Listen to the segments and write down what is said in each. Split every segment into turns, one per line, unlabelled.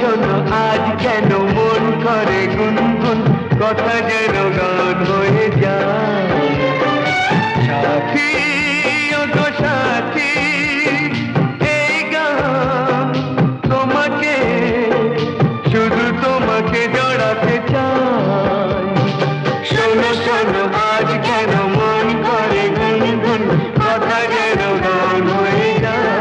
শোনো আজ কেন মন করে গুনগুন, কথা যেন গান হয়ে যায়। সাথী ও গো সাথী, এই গান তোমাকে, শুধু তোমাকে জড়াতে চাই। শোনো শোনো আজ কেন মন করে গুনগুন, কথা যেন গান হয়ে যায়।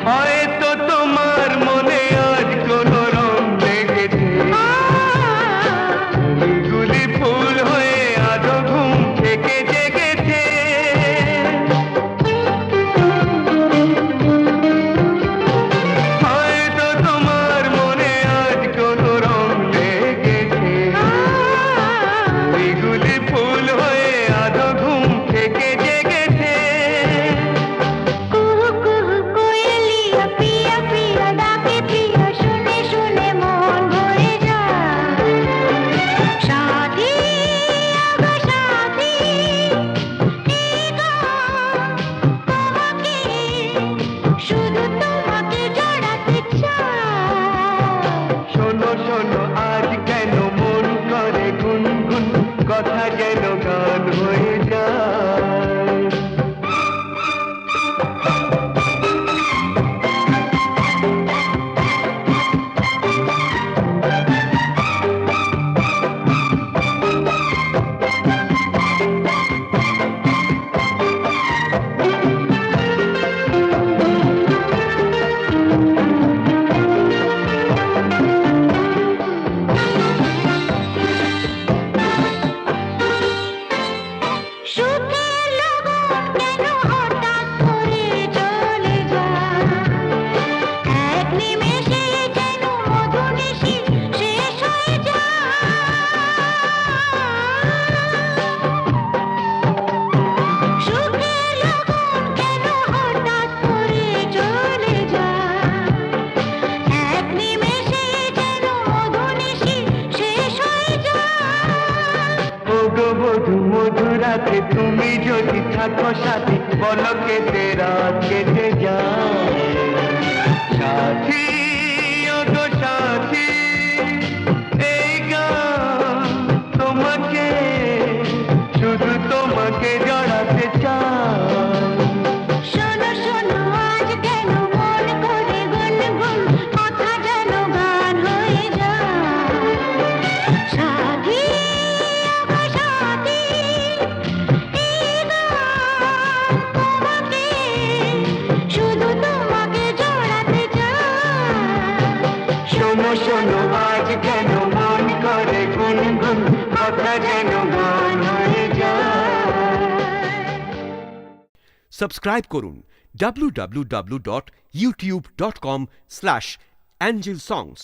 হয়তো তোমার মনে আজ কোনো রং লেগেছে, গুলি ফুল হয়ে আজও ঘুম থেকে জেগেছে। হয়তো তোমার মনে আজ কোনো রং লেগেছে, গুলি ফুল হয়ে আজও ঘুম থেকে জেগেছে।
কুহু কুহু কোয়েলিয়া প্রিয়া প্রিয়া ডাকে প্রিয়া, শুনে শুনে মন ভরে যায়। সাথী আগো সাথী, এই গান তোমাকে, শুধু তোমাকে জড়াতে চাই।
শোনো শোনো আজ কেন মন করে গুনগুন, কথা যেন গান হয়ে যায়।
সুখের লগন কেন হঠাৎ করে চলে যায়, এক নিমেষে যেন মধুনিশি শেষ হয়ে যায়। সুখের লগন কেন হঠাৎ করে চলে যায়, এক নিমেষে যেন মধুনিশি শেষ হয়ে যায়।
ও গো বধূ মধুরাতে তুমি যদি থাকো সাথী, পলকেতে রাত কেটে যায়। সাথী ও গো সাথী, এই গান তোমাকে, শুধু তোমাকে জড়াতে চাই।
শোনো শোনো আজ কেন মন করে গুনগুন, কথা যেন গান হয়ে যায়। সাথী আগো সাথী, এই গান তোমাকে, শুধু তোমাকে জড়াতে চাই।
শোনো শোনো আজ কেন মন করে গুনগুন, কথা যেন গান হয়ে যায়।
সাবস্ক্রাইব করুন www.youtube.com/angelsongs